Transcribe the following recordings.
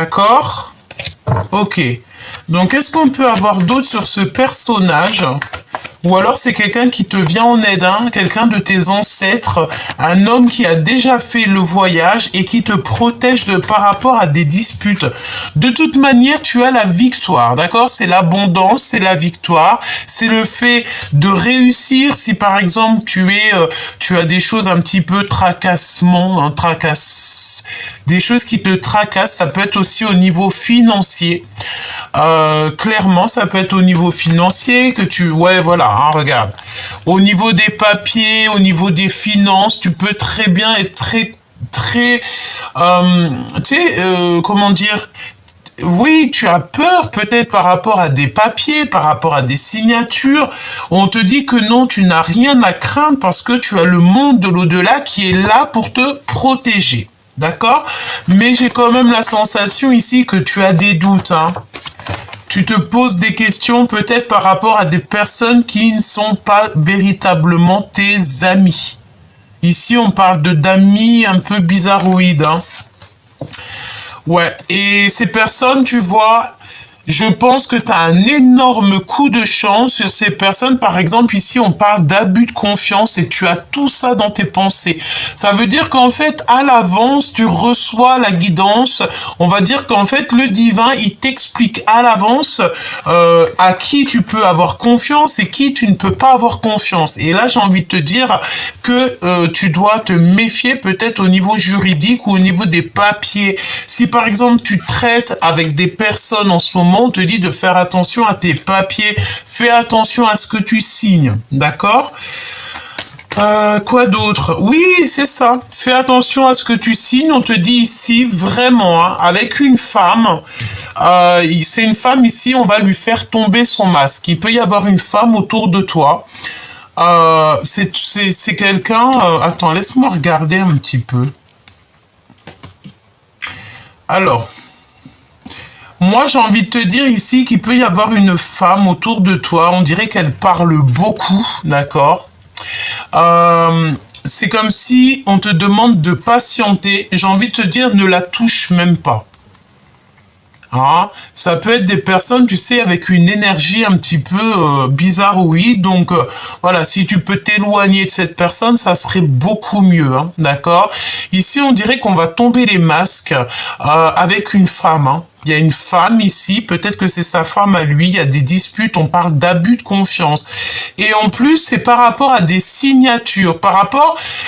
D'accord? Ok. Donc, qu'est-ce qu'on peut avoir d'autre sur ce personnage? Ou alors c'est quelqu'un qui te vient en aide, hein, quelqu'un de tes ancêtres, un homme qui a déjà fait le voyage et qui te protège par rapport à des disputes. De toute manière, tu as la victoire, d'accord? C'est l'abondance, c'est la victoire, c'est le fait de réussir. Si par exemple tu as des choses un petit peu tracassement, hein, des choses qui te tracassent, ça peut être aussi au niveau financier. Clairement, ça peut être au niveau financier ouais, voilà, hein, regarde. Au niveau des papiers, au niveau des finances, tu peux très bien être très, comment dire, oui, tu as peur peut-être par rapport à des papiers, par rapport à des signatures. On te dit que non, tu n'as rien à craindre parce que tu as le monde de l'au-delà qui est là pour te protéger. D'accord? Mais j'ai quand même la sensation ici que tu as des doutes, hein. Tu te poses des questions peut-être par rapport à des personnes qui ne sont pas véritablement tes amis. Ici, on parle d'amis un peu bizarroïdes, hein. Ouais, et ces personnes, tu vois, je pense que tu as un énorme coup de chance sur ces personnes. Par exemple, ici, on parle d'abus de confiance et tu as tout ça dans tes pensées. Ça veut dire qu'en fait, à l'avance, tu reçois la guidance. On va dire qu'en fait, le divin, il t'explique à l'avance à qui tu peux avoir confiance et qui tu ne peux pas avoir confiance. Et là, j'ai envie de te dire que tu dois te méfier peut-être au niveau juridique ou au niveau des papiers. Si par exemple, tu traites avec des personnes en ce moment, on te dit de faire attention à tes papiers, fais attention à ce que tu signes, d'accord? Quoi d'autre? Oui, c'est ça. Fais attention à ce que tu signes. On te dit ici, vraiment, hein, avec une femme, c'est une femme ici, on va lui faire tomber son masque. Il peut y avoir une femme autour de toi. C'est quelqu'un... attends, laisse-moi regarder un petit peu. Alors... Moi, j'ai envie de te dire ici qu'il peut y avoir une femme autour de toi. On dirait qu'elle parle beaucoup, d'accord? C'est comme si on te demande de patienter. J'ai envie de te dire, ne la touche même pas. Hein? Ça peut être des personnes, tu sais, avec une énergie un petit peu bizarroïde. Donc, voilà, si tu peux t'éloigner de cette personne, ça serait beaucoup mieux, hein, d'accord? Ici, on dirait qu'on va tomber les masques avec une femme, hein. Il y a une femme ici, peut-être que c'est sa femme à lui, il y a des disputes, on parle d'abus de confiance. Et en plus, c'est par rapport à des signatures,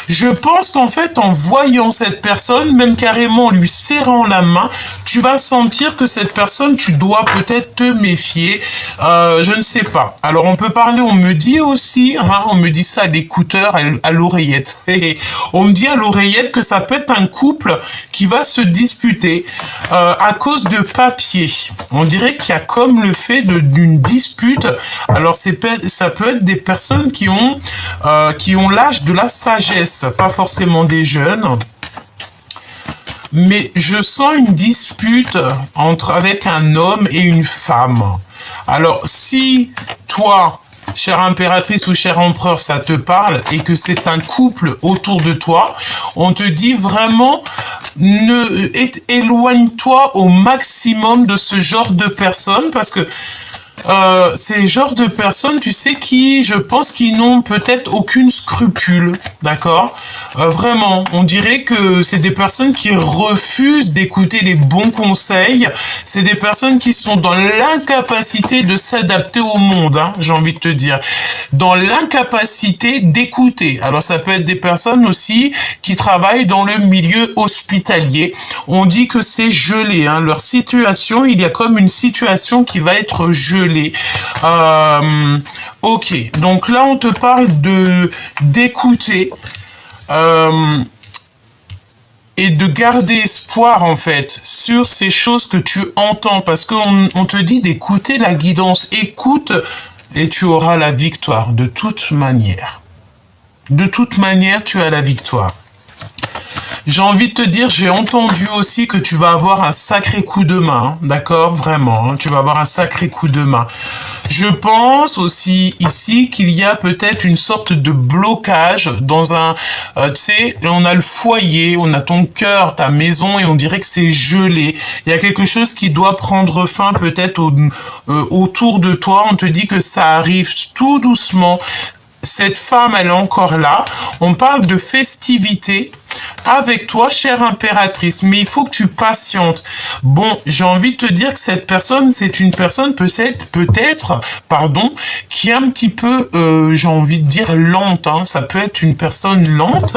je pense qu'en fait, en voyant cette personne, même carrément en lui serrant la main, tu vas sentir que cette personne, tu dois peut-être te méfier, je ne sais pas. Alors, on peut parler, on me dit aussi, hein, on me dit ça à l'écouteur, à l'oreillette. On me dit à l'oreillette que ça peut être un couple qui va se disputer à cause de papier. On dirait qu'il y a comme le fait d'une dispute. Alors ça peut être des personnes qui ont l'âge de la sagesse, pas forcément des jeunes. Mais je sens une dispute avec un homme et une femme. Alors si toi, chère impératrice ou cher empereur, ça te parle et que c'est un couple autour de toi, on te dit vraiment éloigne-toi au maximum de ce genre de personnes parce que ces genres de personnes, tu sais, je pense qu'ils n'ont peut-être aucune scrupule, d'accord? Vraiment, on dirait que c'est des personnes qui refusent d'écouter les bons conseils, c'est des personnes qui sont dans l'incapacité de s'adapter au monde, hein, j'ai envie de te dire, dans l'incapacité d'écouter. Alors ça peut être des personnes aussi qui travaillent dans le milieu hospitalier. On dit que c'est gelé, hein, leur situation, il y a comme une situation qui va être gelée. Ok, donc là on te parle d'écouter et de garder espoir en fait sur ces choses que tu entends parce qu'on te dit d'écouter la guidance. Écoute et tu auras la victoire de toute manière. De toute manière, tu as la victoire. j'ai envie de te dire, j'ai entendu aussi que tu vas avoir un sacré coup de main, hein, d'accord, vraiment, hein, tu vas avoir un sacré coup de main. Je pense aussi ici qu'il y a peut-être une sorte de blocage dans un, tu sais, on a le foyer, on a ton cœur, ta maison et on dirait que c'est gelé. Il y a quelque chose qui doit prendre fin peut-être autour de toi. On te dit que ça arrive tout doucement. Cette femme, elle est encore là. On parle de festivité avec toi, chère impératrice, mais il faut que tu patientes. Bon, j'ai envie de te dire que cette personne, c'est une personne peut-être, pardon, qui est un petit peu, j'ai envie de dire lente, hein. Ça peut être une personne lente.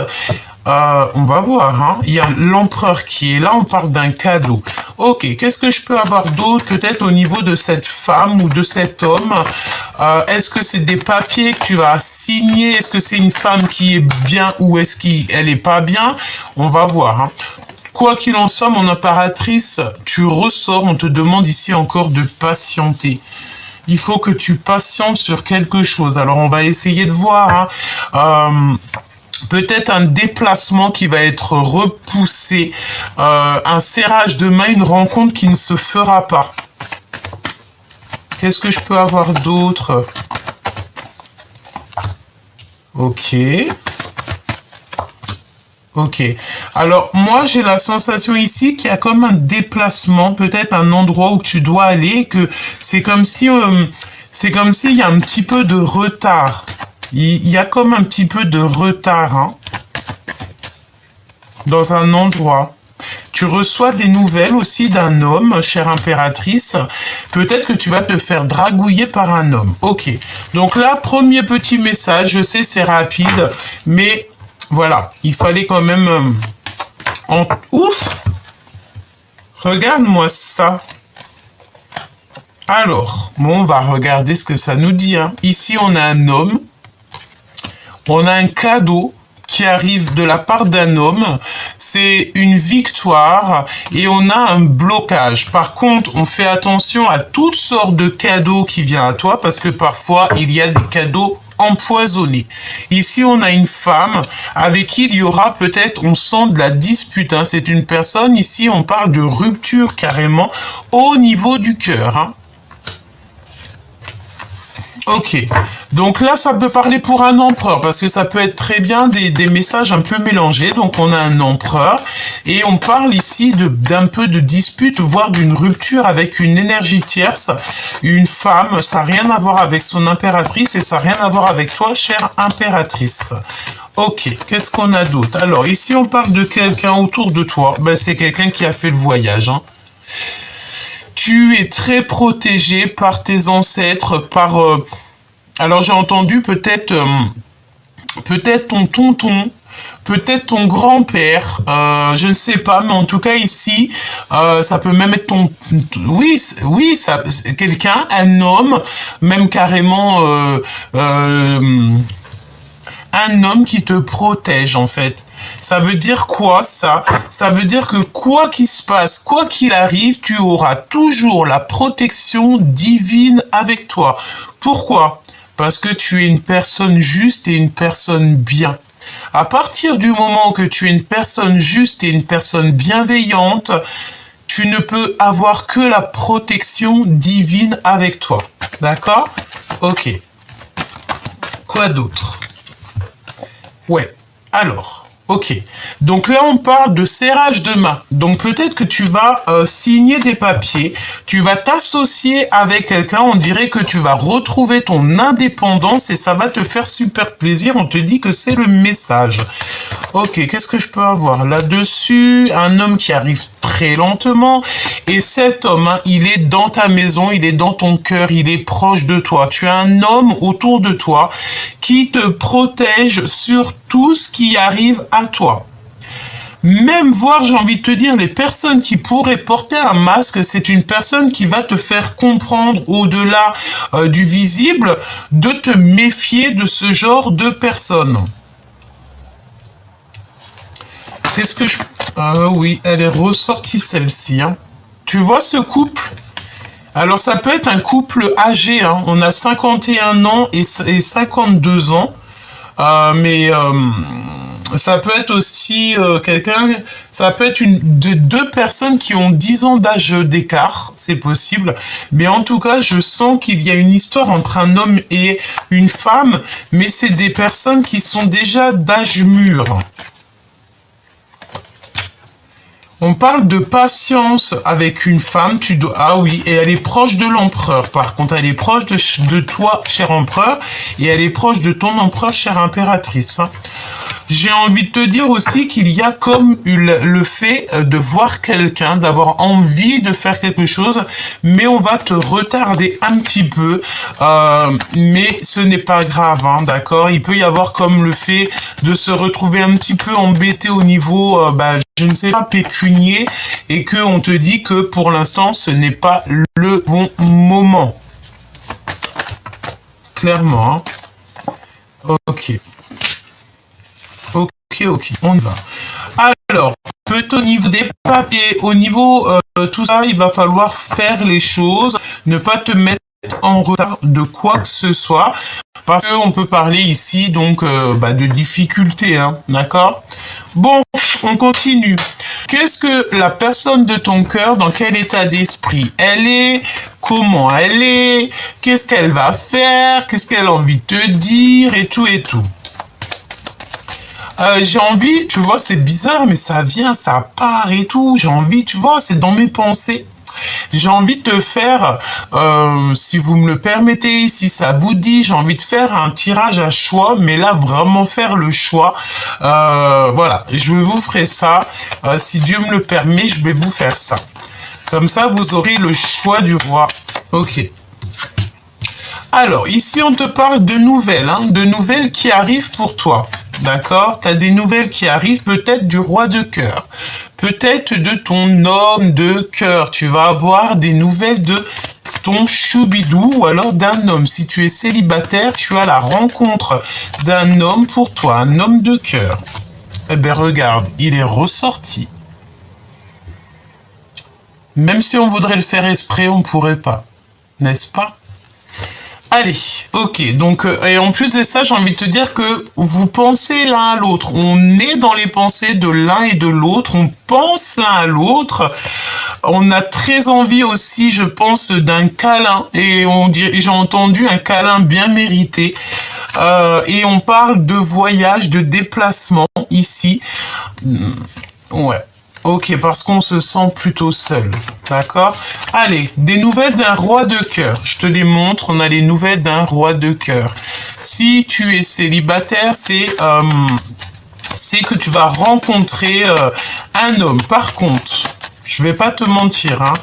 On va voir, hein. Il y a l'empereur qui est là, on parle d'un cadeau. Ok, qu'est-ce que je peux avoir d'autre peut-être au niveau de cette femme ou de cet homme? Est-ce que c'est des papiers que tu vas signer? Est-ce que c'est une femme qui est bien ou est-ce qu'elle est pas bien? On va voir, hein. Quoi qu'il en soit, mon impératrice, tu ressors, on te demande ici encore de patienter. Il faut que tu patientes sur quelque chose. Alors, on va essayer de voir, hein. Peut-être un déplacement qui va être repoussé, un serrage de main, une rencontre qui ne se fera pas. Qu'est-ce que je peux avoir d'autre? Ok. Ok. Alors, moi, j'ai la sensation ici qu'il y a comme un déplacement, peut-être un endroit où tu dois aller, que c'est comme si, il y a un petit peu de retard. Il y a comme un petit peu de retard, hein, dans un endroit. Tu reçois des nouvelles aussi d'un homme, chère impératrice. Peut-être que tu vas te faire dragouiller par un homme. Ok. Donc là, premier petit message. Je sais, c'est rapide, mais voilà. Il fallait quand même... Ouf! Regarde-moi ça. Alors, bon, on va regarder ce que ça nous dit, hein. Ici, on a un homme. On a un cadeau qui arrive de la part d'un homme, c'est une victoire et on a un blocage. Par contre, on fait attention à toutes sortes de cadeaux qui viennent à toi parce que parfois, il y a des cadeaux empoisonnés. Ici, on a une femme avec qui il y aura peut-être, on sent de la dispute, hein. C'est une personne, ici, on parle de rupture carrément au niveau du cœur, hein. Ok, donc là ça peut parler pour un empereur parce que ça peut être très bien des messages un peu mélangés. Donc on a un empereur et on parle ici d'un peu de dispute, voire d'une rupture avec une énergie tierce, une femme. Ça n'a rien à voir avec son impératrice et ça n'a rien à voir avec toi, chère impératrice. Ok, qu'est-ce qu'on a d'autre? Alors ici on parle de quelqu'un autour de toi. Ben, c'est quelqu'un qui a fait le voyage, hein. Tu es très protégé par tes ancêtres, par... alors j'ai entendu peut-être ton tonton, peut-être ton grand-père, je ne sais pas, mais en tout cas ici, ça peut même être ton... Oui, ça, quelqu'un, un homme, même carrément... un homme qui te protège, en fait. Ça veut dire quoi, ça? Ça veut dire que quoi qu'il se passe, quoi qu'il arrive, tu auras toujours la protection divine avec toi. Pourquoi? Parce que tu es une personne juste et une personne bien. À partir du moment que tu es une personne juste et une personne bienveillante, tu ne peux avoir que la protection divine avec toi. D'accord? Ok. Quoi d'autre? Ouais, alors, ok. Donc là, on parle de serrage de main. Donc peut-être que tu vas signer des papiers, tu vas t'associer avec quelqu'un, on dirait que tu vas retrouver ton indépendance et ça va te faire super plaisir. On te dit que c'est le message. Ok, qu'est-ce que je peux avoir là-dessus? Un homme qui arrive très lentement. Et cet homme, hein, il est dans ta maison, il est dans ton cœur, il est proche de toi. Tu as un homme autour de toi qui te protège sur tout ce qui arrive à toi. Même voir, j'ai envie de te dire, les personnes qui pourraient porter un masque, c'est une personne qui va te faire comprendre au-delà du visible, de te méfier de ce genre de personnes. Qu'est-ce que je... Ah oui, elle est ressortie celle-ci, hein. Tu vois ce couple? Alors ça peut être un couple âgé, hein. On a 51 ans et 52 ans. Ça peut être aussi quelqu'un, ça peut être deux personnes qui ont 10 ans d'âge d'écart, c'est possible. Mais en tout cas, je sens qu'il y a une histoire entre un homme et une femme, mais c'est des personnes qui sont déjà d'âge mûr. On parle de patience avec une femme, tu dois... Ah oui, et elle est proche de l'empereur. Par contre, elle est proche de toi, cher empereur, et elle est proche de ton empereur, chère impératrice. Hein. J'ai envie de te dire aussi qu'il y a comme le fait de voir quelqu'un, d'avoir envie de faire quelque chose, mais on va te retarder un petit peu, mais ce n'est pas grave, hein, d'accord? Il peut y avoir comme le fait de se retrouver un petit peu embêté au niveau, je ne sais pas, pécunier, et que on te dit que pour l'instant, ce n'est pas le bon moment. Clairement, hein. Ok. Ok, on y va. Alors, au niveau des papiers, au niveau tout ça, il va falloir faire les choses, ne pas te mettre en retard de quoi que ce soit, parce qu'on peut parler ici donc de difficultés, hein, d'accord? Bon, on continue. Qu'est-ce que la personne de ton cœur, dans quel état d'esprit elle est? Comment elle est? Qu'est-ce qu'elle va faire? Qu'est-ce qu'elle a envie de te dire? Et tout et tout. J'ai envie, tu vois, c'est bizarre, mais ça vient, ça part et tout. J'ai envie, tu vois, c'est dans mes pensées. J'ai envie de te faire, si vous me le permettez, si ça vous dit, j'ai envie de faire un tirage à choix, mais là, vraiment faire le choix. Voilà, je vous ferai ça. Si Dieu me le permet, je vais vous faire ça. Comme ça, vous aurez le choix du roi. Ok. Alors, ici, on te parle de nouvelles, hein, de nouvelles qui arrivent pour toi. D'accord? Tu as des nouvelles qui arrivent, peut-être du roi de cœur. Peut-être de ton homme de cœur. Tu vas avoir des nouvelles de ton choubidou ou alors d'un homme. Si tu es célibataire, tu as la rencontre d'un homme pour toi, un homme de cœur. Eh bien, regarde, il est ressorti. Même si on voudrait le faire exprès, on pourrait pas. N'est-ce pas? Allez, ok, donc, et en plus de ça, j'ai envie de te dire que vous pensez l'un à l'autre. On est dans les pensées de l'un et de l'autre, on pense l'un à l'autre. On a très envie aussi, je pense, d'un câlin. Et j'ai entendu un câlin bien mérité. Et on parle de voyage, de déplacement ici. Ouais. Ok, parce qu'on se sent plutôt seul. D'accord? Allez, des nouvelles d'un roi de cœur. Je te les montre, on a les nouvelles d'un roi de cœur. Si tu es célibataire, c'est que tu vas rencontrer un homme. Par contre, je vais pas te mentir, hein,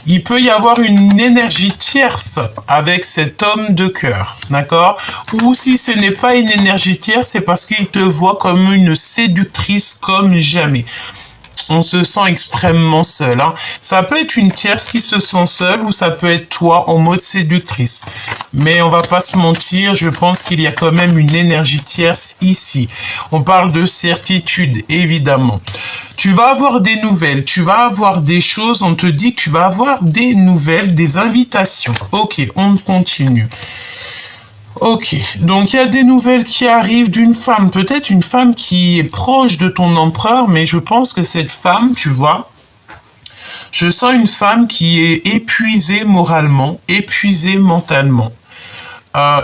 il peut y avoir une énergie tierce avec cet homme de cœur, d'accord? Ou si ce n'est pas une énergie tierce, c'est parce qu'il te voit comme une séductrice comme jamais. On se sent extrêmement seul. Hein. Ça peut être une tierce qui se sent seule ou ça peut être toi en mode séductrice. Mais on va pas se mentir, je pense qu'il y a quand même une énergie tierce ici. On parle de certitude, évidemment. Tu vas avoir des nouvelles, tu vas avoir des choses, on te dit que tu vas avoir des nouvelles, des invitations. Ok, on continue. Ok, donc il y a des nouvelles qui arrivent d'une femme, peut-être une femme qui est proche de ton empereur, mais je pense que cette femme, tu vois, je sens une femme qui est épuisée moralement, épuisée mentalement.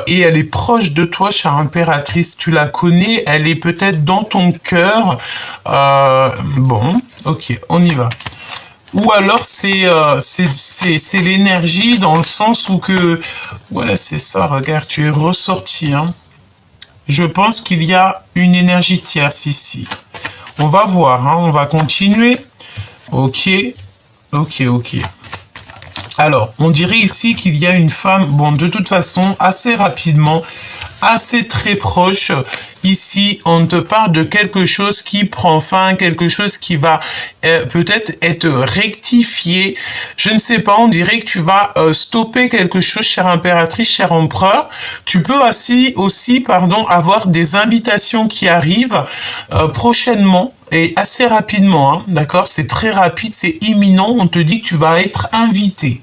Et elle est proche de toi, chère impératrice, tu la connais, elle est peut-être dans ton cœur. Bon, ok, on y va. Ou alors c'est l'énergie dans le sens où que... Voilà, c'est ça, regarde, tu es ressorti. Hein. Je pense qu'il y a une énergie tierce ici. On va voir, hein, on va continuer. Ok. Alors, on dirait ici qu'il y a une femme, bon, de toute façon, assez rapidement, assez très proche. Ici, on te parle de quelque chose qui prend fin, quelque chose qui va peut-être être rectifié. Je ne sais pas, on dirait que tu vas stopper quelque chose, chère impératrice, cher empereur. Tu peux aussi, avoir des invitations qui arrivent prochainement. Et assez rapidement, hein, d'accord? C'est très rapide, c'est imminent, on te dit que tu vas être invité.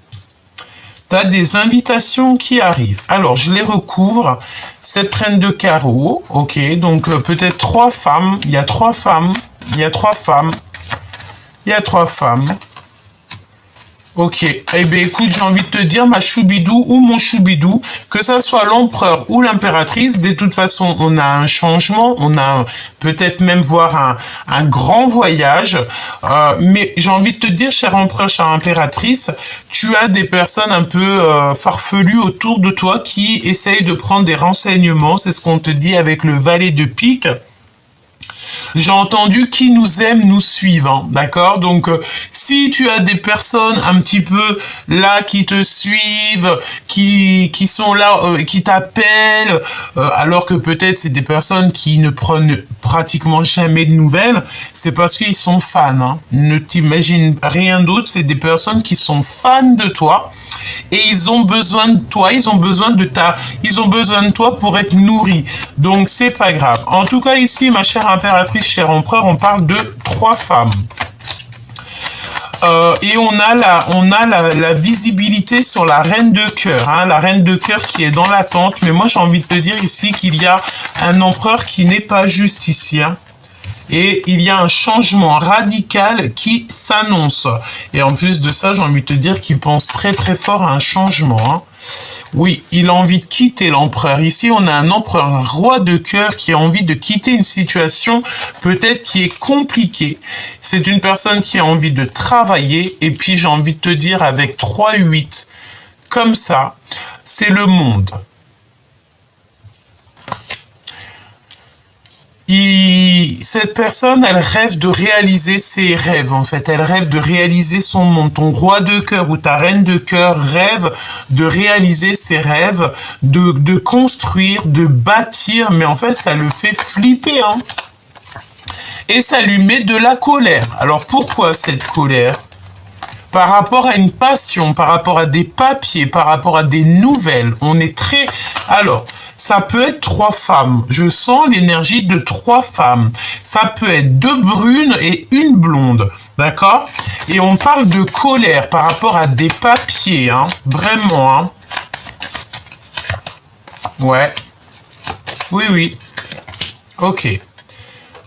tu as des invitations qui arrivent. Alors, je les recouvre. Cette reine de carreau, ok, donc peut-être 3 femmes. Il y a 3 femmes. Il y a 3 femmes. Il y a 3 femmes. Ok, eh bien écoute, j'ai envie de te dire, ma choubidou ou mon choubidou, que ça soit l'empereur ou l'impératrice, de toute façon, on a un changement, on a peut-être même voir un grand voyage, mais j'ai envie de te dire, cher empereur, chère impératrice, tu as des personnes un peu farfelues autour de toi qui essayent de prendre des renseignements, c'est ce qu'on te dit avec le valet de pique. J'ai entendu qui nous aime nous suivent, hein, d'accord? Donc, si tu as des personnes un petit peu là qui te suivent, qui sont là, qui t'appellent, alors que peut-être c'est des personnes qui ne prennent pratiquement jamais de nouvelles, c'est parce qu'ils sont fans, hein. Ne t'imagine rien d'autre, c'est des personnes qui sont fans de toi et ils ont besoin de toi, ils ont besoin de toi pour être nourris. Donc, c'est pas grave. En tout cas, ici, ma chère impératrice, cher empereur, on parle de 3 femmes. Et on a la visibilité sur la reine de cœur, hein, la reine de cœur qui est dans l'attente. Mais moi, j'ai envie de te dire ici qu'il y a un empereur qui n'est pas juste ici, hein. Et il y a un changement radical qui s'annonce. Et en plus de ça, j'ai envie de te dire qu'il pense très très fort à un changement, hein. Oui, il a envie de quitter l'empereur. Ici, on a un empereur, un roi de cœur qui a envie de quitter une situation peut-être qui est compliquée. C'est une personne qui a envie de travailler. Et puis, j'ai envie de te dire avec 3-8, comme ça, c'est le monde. Cette personne, elle rêve de réaliser ses rêves, en fait. Elle rêve de réaliser son monde. Ton roi de cœur ou ta reine de cœur rêve de réaliser ses rêves, de construire, de bâtir, mais en fait, ça le fait flipper, hein. Et ça lui met de la colère. Alors, pourquoi cette colère ? Par rapport à une passion, par rapport à des papiers, par rapport à des nouvelles. On est très... Alors... Ça peut être 3 femmes. Je sens l'énergie de 3 femmes. Ça peut être 2 brunes et 1 blonde. D'accord? Et on parle de colère par rapport à des papiers. Hein. Vraiment. Hein. Ouais. Oui, oui. Ok.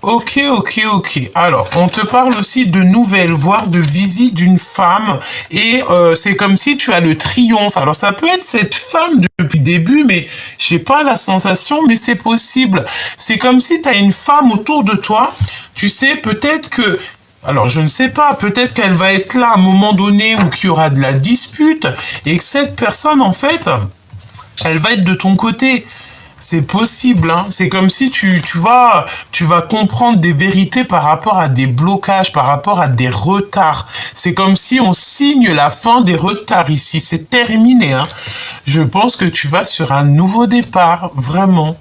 Ok. Alors, on te parle aussi de nouvelles, voire de visite d'une femme. Et c'est comme si tu as le triomphe. Alors, ça peut être cette femme depuis le début, mais j'ai pas la sensation, mais c'est possible. C'est comme si tu as une femme autour de toi. Tu sais, peut-être que... Alors, je ne sais pas, peut-être qu'elle va être là à un moment donné où il y aura de la dispute. Et que cette personne, en fait, elle va être de ton côté. C'est possible, hein. C'est comme si tu vas comprendre des vérités par rapport à des blocages, par rapport à des retards. C'est comme si on signe la fin des retards ici. C'est terminé, hein. Je pense que tu vas sur un nouveau départ, vraiment.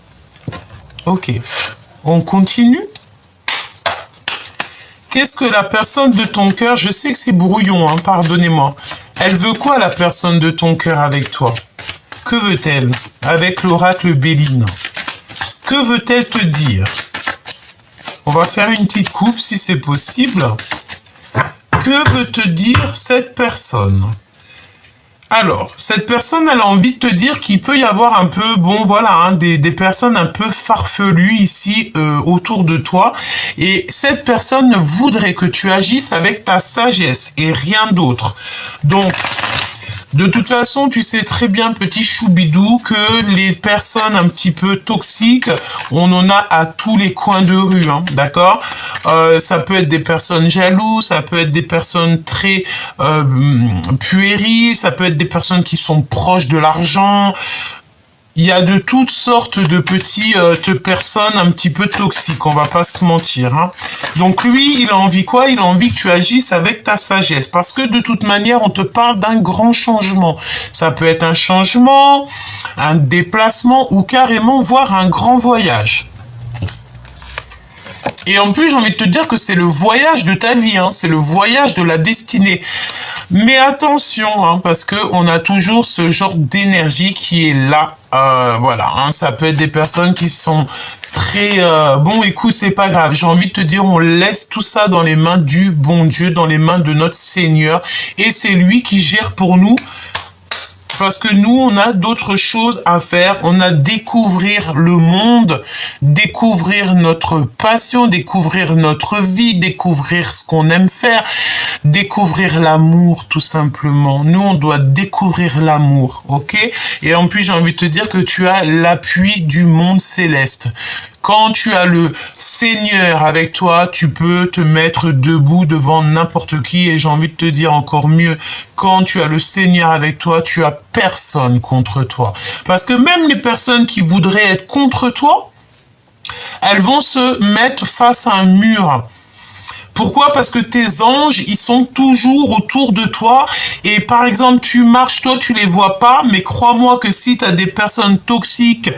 Ok. On continue. Qu'est-ce que la personne de ton cœur, je sais que c'est brouillon, hein, pardonnez-moi. Elle veut quoi, la personne de ton cœur avec toi ? Que veut-elle avec l'oracle Béline? Que veut-elle te dire? On va faire une petite coupe si c'est possible. Que veut te dire cette personne? Alors, cette personne, elle a envie de te dire qu'il peut y avoir un peu, bon voilà, hein, des personnes un peu farfelues ici autour de toi. Et cette personne voudrait que tu agisses avec ta sagesse et rien d'autre. Donc... De toute façon, tu sais très bien, petit choubidou, que les personnes un petit peu toxiques, on en a à tous les coins de rue, hein, d'accord? Ça peut être des personnes jalouses, ça peut être des personnes très puériles, ça peut être des personnes qui sont proches de l'argent. Il y a de toutes sortes de petites personnes un petit peu toxiques, on va pas se mentir, hein. Donc lui, il a envie quoi? Il a envie que tu agisses avec ta sagesse. Parce que de toute manière, on te parle d'un grand changement. Ça peut être un changement, un déplacement ou carrément voir un grand voyage. Et en plus, j'ai envie de te dire que c'est le voyage de ta vie, hein, c'est le voyage de la destinée. Mais attention, hein, parce que on a toujours ce genre d'énergie qui est là. Voilà, hein, ça peut être des personnes qui sont très... bon, écoute, c'est pas grave. J'ai envie de te dire, on laisse tout ça dans les mains du bon Dieu, dans les mains de notre Seigneur. Et c'est lui qui gère pour nous parce que nous, on a d'autres choses à faire. On a découvrir le monde, découvrir notre passion, découvrir notre vie, découvrir ce qu'on aime faire, découvrir l'amour, tout simplement. Nous, on doit découvrir l'amour, ok? Et en plus, j'ai envie de te dire que tu as l'appui du monde céleste. Quand tu as le Seigneur avec toi, tu peux te mettre debout devant n'importe qui. Et j'ai envie de te dire encore mieux, quand tu as le Seigneur avec toi, tu as personne contre toi. Parce que même les personnes qui voudraient être contre toi, elles vont se mettre face à un mur. Pourquoi? Parce que tes anges, ils sont toujours autour de toi. Et par exemple, tu marches, toi, tu les vois pas. Mais crois-moi que si tu as des personnes toxiques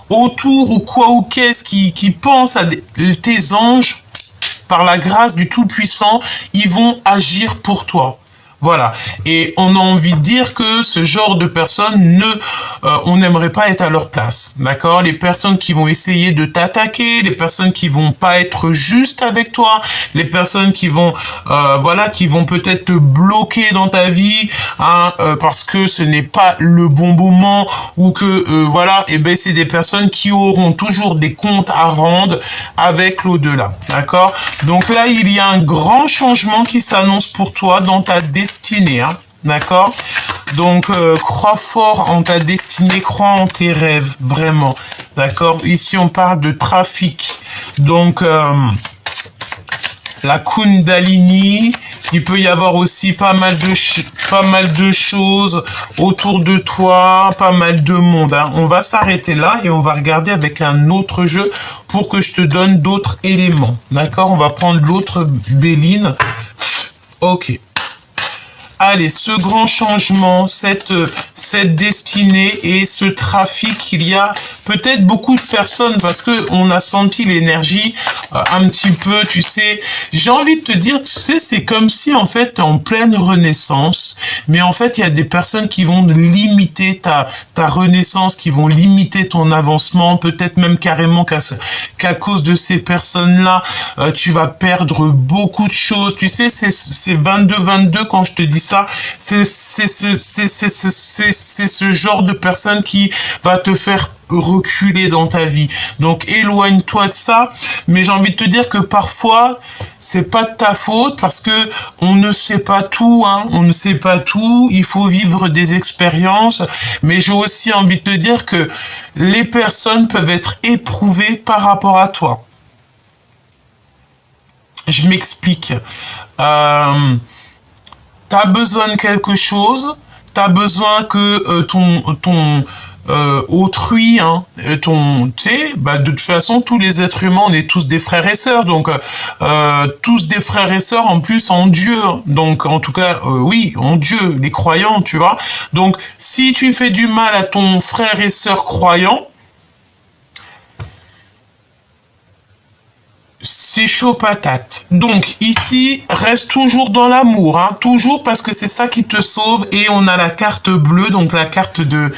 autour ou quoi ou qu'est-ce qui pensent à tes anges, par la grâce du Tout-Puissant, ils vont agir pour toi. Voilà. Et on a envie de dire que ce genre de personnes, on n'aimerait pas être à leur place. D'accord? Les personnes qui vont essayer de t'attaquer, les personnes qui vont pas être justes avec toi, les personnes qui vont, qui vont peut-être te bloquer dans ta vie, parce que ce n'est pas le bon moment, ou que, c'est des personnes qui auront toujours des comptes à rendre avec l'au-delà. D'accord? Donc là, il y a un grand changement qui s'annonce pour toi dans ta destinée, d'accord? Donc, crois fort en ta destinée, crois en tes rêves, vraiment, d'accord? Ici, on parle de trafic. Donc, la Kundalini, il peut y avoir aussi pas mal de choses autour de toi, pas mal de monde. On va s'arrêter là et on va regarder avec un autre jeu pour que je te donne d'autres éléments. D'accord? On va prendre l'autre Béline. Ok. Allez, ce grand changement, cette destinée et ce trafic, il y a peut-être beaucoup de personnes parce que on a senti l'énergie un petit peu, tu sais. J'ai envie de te dire, tu sais, c'est comme si en fait t'es en pleine renaissance, mais en fait il y a des personnes qui vont limiter ta renaissance, qui vont limiter ton avancement, peut-être même carrément qu'à cause de ces personnes-là, tu vas perdre beaucoup de choses. Tu sais, c'est 22-22 quand je te dis ça, c'est ce genre de personne qui va te faire reculer dans ta vie. Donc éloigne-toi de ça, mais j'ai envie de te dire que parfois c'est pas de ta faute parce que on ne sait pas tout, on ne sait pas tout, il faut vivre des expériences, mais j'ai aussi envie de te dire que les personnes peuvent être éprouvées par rapport à toi. Je m'explique. T'as besoin de quelque chose, t'as besoin que ton autrui, tu sais, de toute façon, tous les êtres humains, on est tous des frères et sœurs, donc tous des frères et sœurs en plus en Dieu, donc en tout cas, oui, en Dieu, les croyants, tu vois. Donc, si tu fais du mal à ton frère et sœur croyant, c'est chaud patate. Donc ici, reste toujours dans l'amour, toujours parce que c'est ça qui te sauve. Et on a la carte bleue, donc la carte de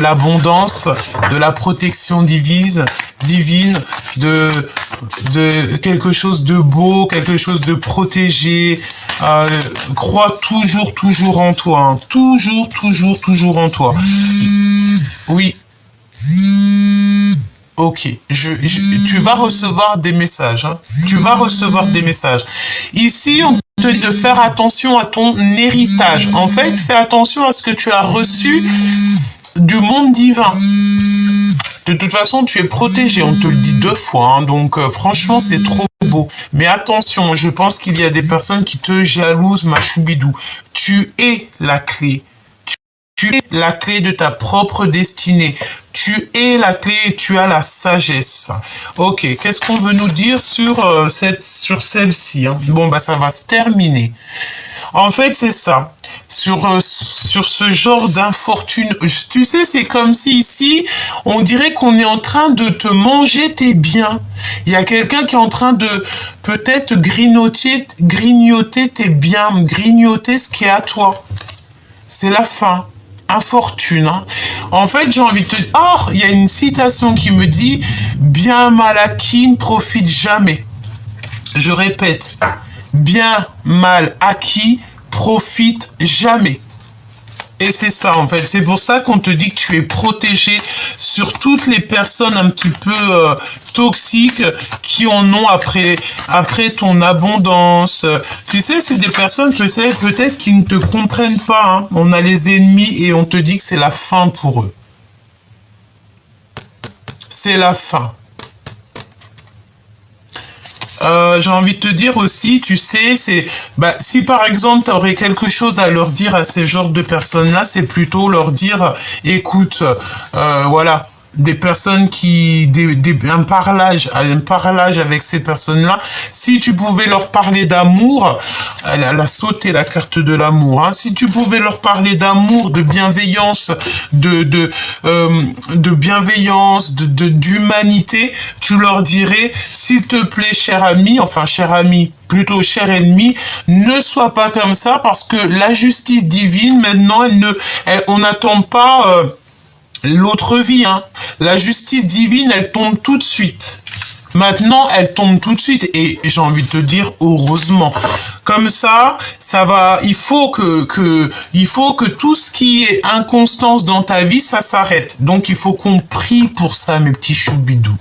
l'abondance, de la protection divine, de quelque chose de beau, quelque chose de protégé. Crois toujours en toi, toujours en toi. Oui. Ok, tu vas recevoir des messages. Tu vas recevoir des messages. Ici, on te dit de faire attention à ton héritage. En fait, fais attention à ce que tu as reçu du monde divin. De toute façon, tu es protégé. On te le dit 2 fois. Donc, franchement, c'est trop beau. Mais attention, je pense qu'il y a des personnes qui te jalousent, ma choubidou. Tu es la clé. Tu es la clé de ta propre destinée. Tu es la clé et tu as la sagesse. Ok, qu'est-ce qu'on veut nous dire sur celle-ci, Bon, ça va se terminer. En fait, c'est ça. Sur ce genre d'infortune, tu sais, c'est comme si ici, on dirait qu'on est en train de te manger tes biens. Il y a quelqu'un qui est en train de peut-être grignoter tes biens, grignoter ce qui est à toi. C'est la fin. Infortune. En fait, j'ai envie de te dire... Or, il y a une citation qui me dit « Bien mal acquis ne profite jamais ». Je répète, « Bien mal acquis profite jamais ». Et c'est ça, en fait. C'est pour ça qu'on te dit que tu es protégé sur toutes les personnes un petit peu toxiques qui en ont après ton abondance. Tu sais, c'est des personnes, peut-être qui ne te comprennent pas. Hein. On a les ennemis et on te dit que c'est la fin pour eux. C'est la fin. J'ai envie de te dire aussi, tu sais, si par exemple tu aurais quelque chose à leur dire à ces genres de personnes-là, c'est plutôt leur dire, écoute, voilà, des personnes un parlage avec ces personnes-là. Si tu pouvais leur parler d'amour, elle a sauté la carte de l'amour. Hein. Si tu pouvais leur parler d'amour, de bienveillance, d'humanité, tu leur dirais, s'il te plaît, cher ami, plutôt cher ennemi, ne sois pas comme ça parce que la justice divine, maintenant, on n'attend pas l'autre vie, hein. La justice divine, elle tombe tout de suite. Maintenant, elle tombe tout de suite et j'ai envie de te dire heureusement. Comme ça va. Il faut que tout ce qui est inconstance dans ta vie, ça s'arrête. Donc, il faut qu'on prie pour ça, mes petits choubidous.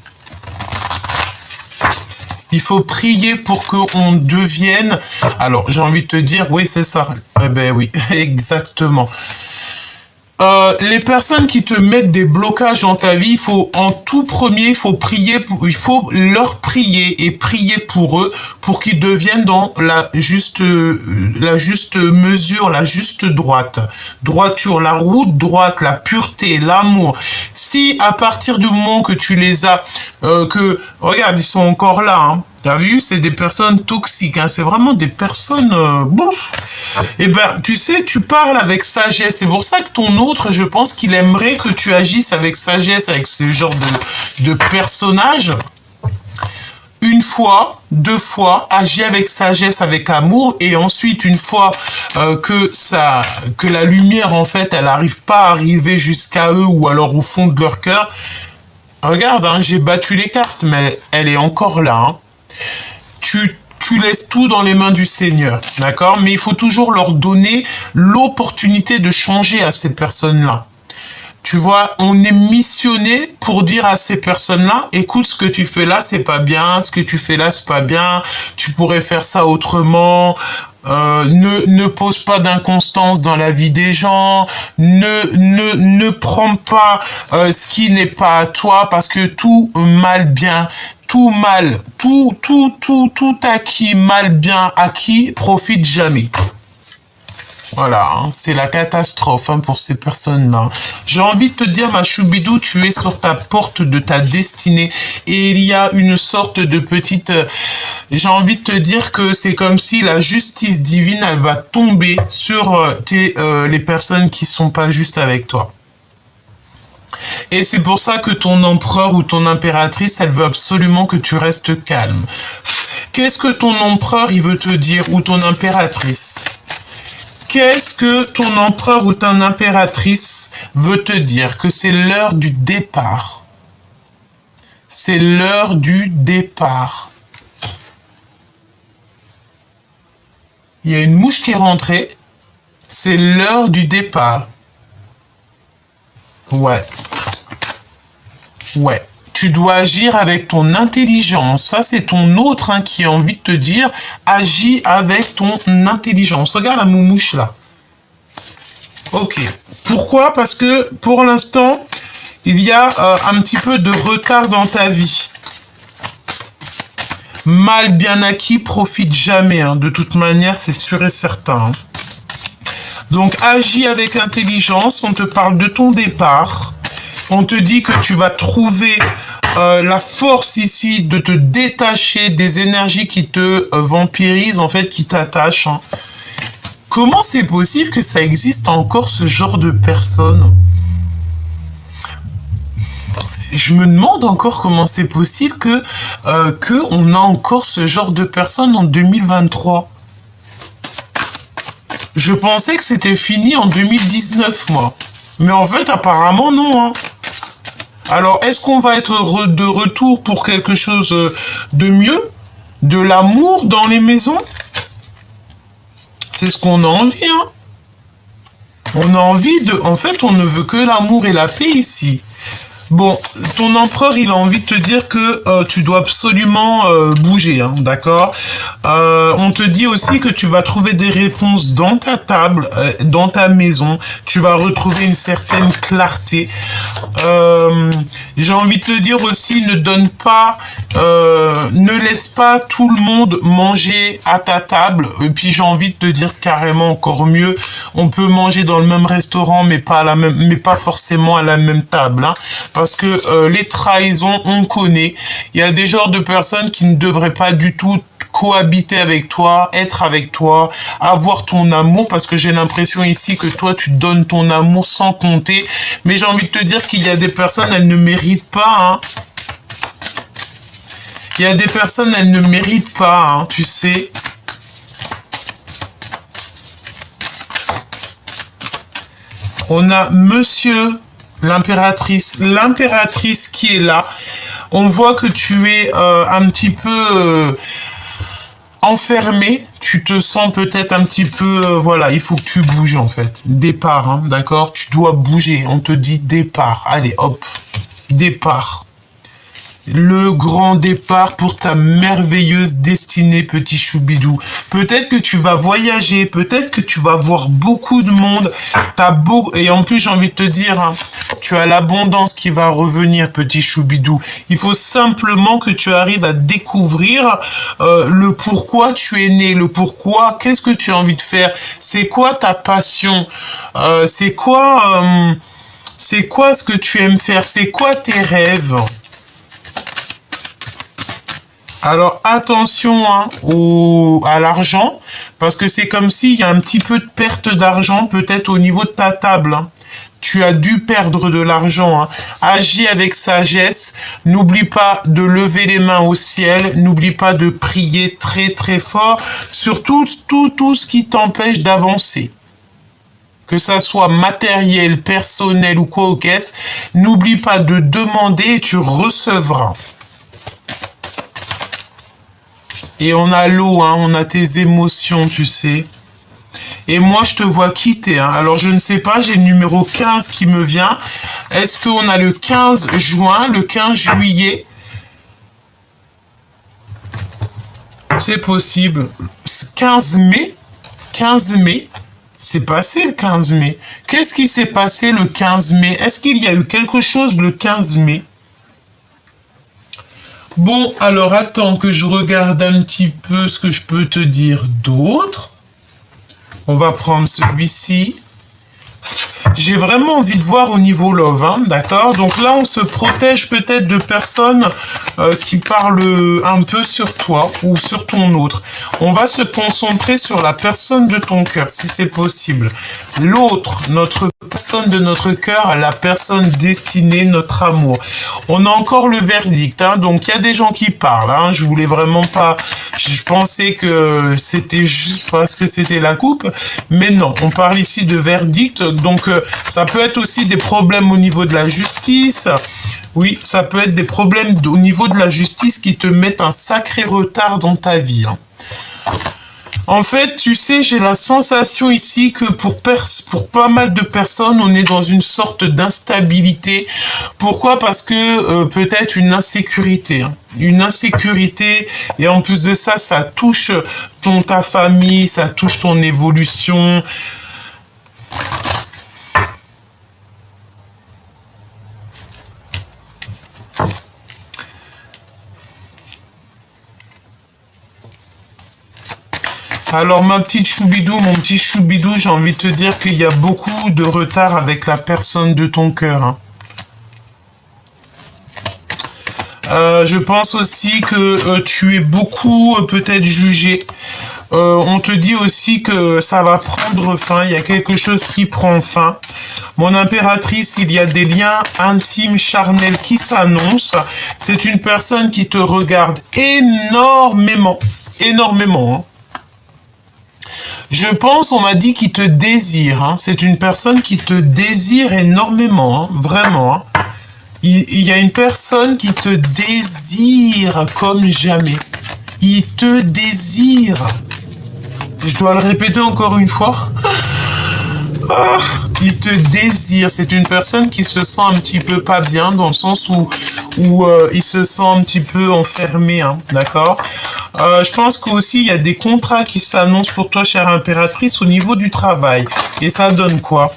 Il faut prier pour qu'on devienne. Alors, j'ai envie de te dire, oui, c'est ça. Eh ben oui, exactement. Les personnes qui te mettent des blocages dans ta vie, il faut leur prier et prier pour eux, pour qu'ils deviennent dans la juste mesure, la juste droiture, la route droite, la pureté, l'amour. Si à partir du moment que tu les as, regarde, ils sont encore là, hein. T'as vu, c'est des personnes toxiques, hein. C'est vraiment des personnes... Eh ben, tu sais, tu parles avec sagesse. C'est pour ça que ton autre, je pense qu'il aimerait que tu agisses avec sagesse, avec ce genre de personnage. Une fois, 2 fois, agis avec sagesse, avec amour, et ensuite, une fois que la lumière, en fait, elle n'arrive pas à arriver jusqu'à eux, ou alors au fond de leur cœur, regarde, hein, j'ai battu les cartes, mais elle est encore là, hein. Tu laisses tout dans les mains du Seigneur, d'accord? Mais il faut toujours leur donner l'opportunité de changer à ces personnes-là. Tu vois, on est missionné pour dire à ces personnes-là, écoute, ce que tu fais là, c'est pas bien, ce que tu fais là, c'est pas bien, tu pourrais faire ça autrement, ne pose pas d'inconstance dans la vie des gens, ne prends pas ce qui n'est pas à toi, parce que tout acquis, mal bien acquis, profite jamais. Voilà, hein, c'est la catastrophe, hein, pour ces personnes-là. J'ai envie de te dire, ma choubidou, tu es sur ta porte de ta destinée et il y a une sorte de petite... j'ai envie de te dire que c'est comme si la justice divine, elle va tomber sur les personnes qui sont pas justes avec toi. Et c'est pour ça que ton empereur ou ton impératrice, elle veut absolument que tu restes calme. Qu'est-ce que ton empereur, il veut te dire, ou ton impératrice? Qu'est-ce que ton empereur ou ton impératrice veut te dire? Que c'est l'heure du départ. C'est l'heure du départ. Il y a une mouche qui est rentrée. C'est l'heure du départ. Ouais. Ouais. Tu dois agir avec ton intelligence. Ça, c'est ton autre, hein, qui a envie de te dire, agis avec ton intelligence. Regarde la moumouche, là. Ok. Pourquoi? Parce que, pour l'instant, il y a un petit peu de retard dans ta vie. Mal bien acquis profite jamais, hein. De toute manière, c'est sûr et certain, hein. Donc, agis avec intelligence. On te parle de ton départ. On te dit que tu vas trouver la force ici de te détacher des énergies qui te vampirisent, en fait, qui t'attachent, hein. Comment c'est possible que ça existe encore, ce genre de personnes? Je me demande encore comment c'est possible que on a encore ce genre de personnes en 2023. Je pensais que c'était fini en 2019, moi. Mais en fait, apparemment, non, hein. Alors, est-ce qu'on va être de retour pour quelque chose de mieux? De l'amour dans les maisons? C'est ce qu'on a envie, hein. On a envie de... En fait, on ne veut que l'amour et la paix ici. Bon, ton empereur, il a envie de te dire que tu dois absolument bouger, hein, d'accord. On te dit aussi que tu vas trouver des réponses dans ta table, dans ta maison. Tu vas retrouver une certaine clarté. J'ai envie de te dire aussi, ne donne pas, ne laisse pas tout le monde manger à ta table. Et puis j'ai envie de te dire carrément encore mieux, on peut manger dans le même restaurant, mais pas à la même, mais pas forcément à la même table, hein. Parce que les trahisons, on connaît. Il y a des genres de personnes qui ne devraient pas du tout cohabiter avec toi, être avec toi, avoir ton amour, parce que j'ai l'impression ici que toi, tu donnes ton amour sans compter. Mais j'ai envie de te dire qu'il y a des personnes, elles ne méritent pas, hein. Il y a des personnes, elles ne méritent pas, hein, tu sais. On a monsieur l'impératrice qui est là. On voit que tu es un petit peu enfermé. Tu te sens peut-être un petit peu... voilà, il faut que tu bouges en fait. Départ, hein, d'accord? Tu dois bouger. On te dit départ. Allez, hop. Départ. Le grand départ pour ta merveilleuse destinée, petit choubidou. Peut-être que tu vas voyager, peut-être que tu vas voir beaucoup de monde. Et en plus, j'ai envie de te dire, hein, tu as l'abondance qui va revenir, petit choubidou. Il faut simplement que tu arrives à découvrir le pourquoi tu es né, le pourquoi, qu'est-ce que tu as envie de faire, c'est quoi ta passion, c'est quoi ce que tu aimes faire, c'est quoi tes rêves. Alors attention, hein, à l'argent, parce que c'est comme s'il y a un petit peu de perte d'argent peut-être au niveau de ta table, hein. Tu as dû perdre de l'argent, hein. Agis avec sagesse, n'oublie pas de lever les mains au ciel, n'oublie pas de prier très très fort sur tout ce qui t'empêche d'avancer. Que ça soit matériel, personnel ou quoi au caisse, n'oublie pas de demander et tu recevras. Et on a l'eau, hein, on a tes émotions, tu sais. Et moi, je te vois quitter, hein. Alors, je ne sais pas, j'ai le numéro 15 qui me vient. Est-ce qu'on a le 15 juin, le 15 juillet? C'est possible. 15 mai? 15 mai? C'est passé le 15 mai. Qu'est-ce qui s'est passé le 15 mai? Est-ce qu'il y a eu quelque chose le 15 mai? Bon, alors attends que je regarde un petit peu ce que je peux te dire d'autre. On va prendre celui-ci. J'ai vraiment envie de voir au niveau love, hein, d'accord? Donc là, on se protège peut-être de personnes qui parlent un peu sur toi ou sur ton autre. On va se concentrer sur la personne de ton cœur, si c'est possible. L'autre, notre personne de notre cœur, la personne destinée, notre amour. On a encore le verdict, hein, donc il y a des gens qui parlent, hein, je voulais vraiment pas... Je pensais que c'était juste parce que c'était la coupe, mais non, on parle ici de verdict, donc ça peut être aussi des problèmes au niveau de la justice. Oui, ça peut être des problèmes au niveau de la justice qui te mettent un sacré retard dans ta vie, hein. En fait, tu sais, j'ai la sensation ici que pour pas mal de personnes, on est dans une sorte d'instabilité. Pourquoi? Parce que peut-être une insécurité, hein. Une insécurité, et en plus de ça, ça touche ta famille, ça touche ton évolution. Alors ma petite choubidou, mon petit choubidou, j'ai envie de te dire qu'il y a beaucoup de retard avec la personne de ton cœur, hein. Je pense aussi que tu es beaucoup peut-être jugé. On te dit aussi que ça va prendre fin, il y a quelque chose qui prend fin. Mon impératrice, il y a des liens intimes, charnels qui s'annoncent. C'est une personne qui te regarde énormément, énormément, hein. Je pense, on m'a dit qu'il te désire, hein. C'est une personne qui te désire énormément, hein. Vraiment, hein. Il y a une personne qui te désire comme jamais. Il te désire. Je dois le répéter encore une fois. Ah. il te désire. C'est une personne qui se sent un petit peu pas bien, dans le sens où il se sent un petit peu enfermé, hein, d'accord? Je pense qu'aussi, il y a des contrats qui s'annoncent pour toi, chère impératrice, au niveau du travail. Et ça donne quoi?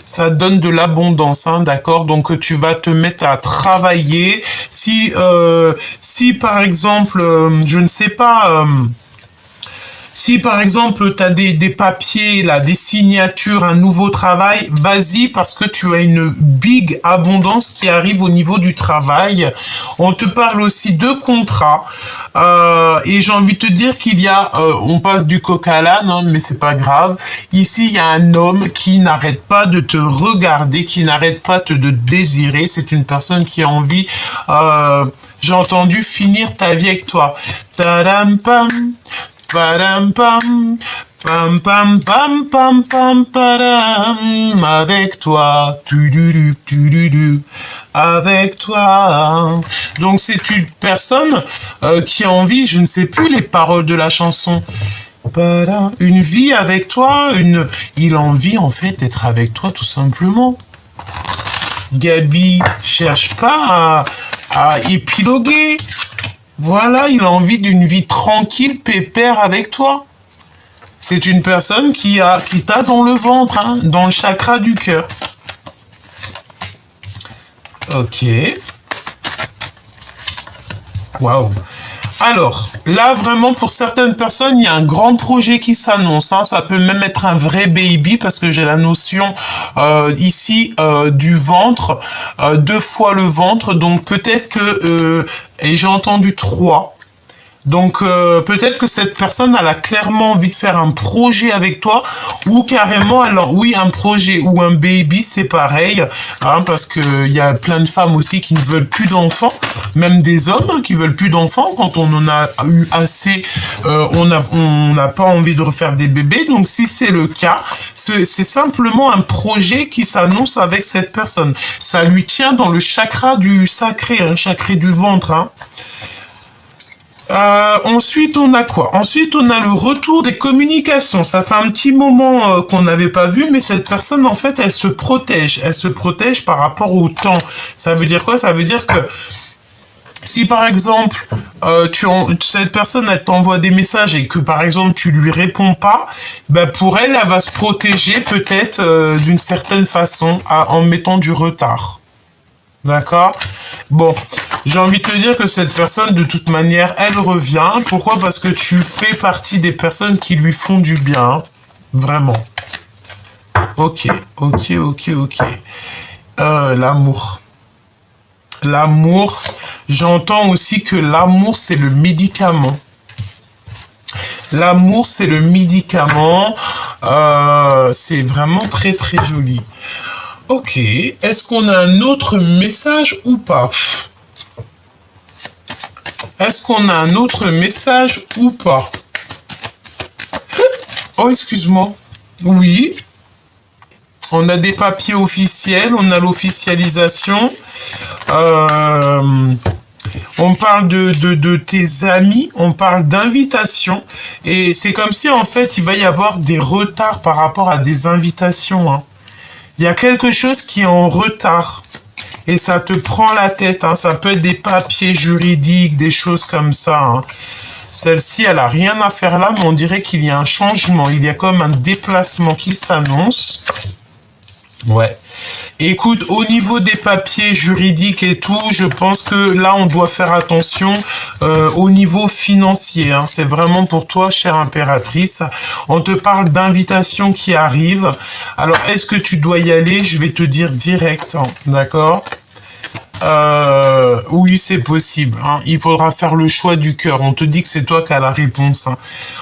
Ça donne de l'abondance, hein, d'accord? Donc tu vas te mettre à travailler. Si par exemple, je ne sais pas, si par exemple tu as des papiers, là, des signatures, un nouveau travail, vas-y parce que tu as une big abondance qui arrive au niveau du travail. On te parle aussi de contrats. Et j'ai envie de te dire qu'il y a, on passe du coq à l'âne, hein, mais c'est pas grave. Ici, il y a un homme qui n'arrête pas de te regarder, qui n'arrête pas de désirer. C'est une personne qui a envie, j'ai entendu, finir ta vie avec toi. Tadam pam. Padam pam, pam pam pam pam pam padam, avec toi, tu avec toi. Donc c'est une personne qui a envie, je ne sais plus les paroles de la chanson. Padam, une vie avec toi, il a envie en fait d'être avec toi tout simplement. Gabi cherche pas à épiloguer. Voilà, il a envie d'une vie tranquille, pépère avec toi. C'est une personne qui t'a dans le ventre, hein, dans le chakra du cœur. Ok. Waouh. Alors, là, vraiment, pour certaines personnes, il y a un grand projet qui s'annonce. Hein. Ça peut même être un vrai baby, parce que j'ai la notion ici du ventre, 2 fois le ventre. Donc, peut-être que... et j'ai entendu 3. Donc peut-être que cette personne elle a clairement envie de faire un projet avec toi ou carrément alors oui un projet ou un baby c'est pareil hein, parce que il y a plein de femmes aussi qui ne veulent plus d'enfants, même des hommes hein, qui veulent plus d'enfants quand on en a eu assez, on n'a pas envie de refaire des bébés. Donc si c'est le cas, c'est simplement un projet qui s'annonce avec cette personne. Ça lui tient dans le chakra du sacré, hein, chakra du ventre. Hein. Ensuite, on a quoi? Ensuite, on a le retour des communications. Ça fait un petit moment qu'on n'avait pas vu, mais cette personne, en fait, elle se protège. Elle se protège par rapport au temps. Ça veut dire quoi? Ça veut dire que si, par exemple, cette personne, elle t'envoie des messages et que, par exemple, tu lui réponds pas, ben, pour elle, elle va se protéger peut-être d'une certaine façon en mettant du retard. D'accord? Bon, j'ai envie de te dire que cette personne, de toute manière, elle revient. Pourquoi? Parce que tu fais partie des personnes qui lui font du bien. Vraiment. Ok. L'amour. L'amour. J'entends aussi que l'amour, c'est le médicament. L'amour, c'est le médicament. C'est vraiment très, très joli. Ok, est-ce qu'on a un autre message ou pas? Est-ce qu'on a un autre message ou pas? Oh, excuse-moi. Oui. On a des papiers officiels, on a l'officialisation. On parle de tes amis, on parle d'invitation. Et c'est comme si, en fait, il va y avoir des retards par rapport à des invitations, hein. Il y a quelque chose qui est en retard et ça te prend la tête. Hein. Ça peut être des papiers juridiques, des choses comme ça. Hein. Celle-ci, elle a rien à faire là, mais on dirait qu'il y a un changement. Il y a comme un déplacement qui s'annonce. Ouais. Écoute, au niveau des papiers juridiques et tout, je pense que là, on doit faire attention au niveau financier. Hein. C'est vraiment pour toi, chère impératrice. On te parle d'invitations qui arrivent. Alors, est-ce que tu dois y aller? Je vais te dire direct, hein. D'accord? Oui, c'est possible. Hein. Il faudra faire le choix du cœur. On te dit que c'est toi qui as la réponse. Hein.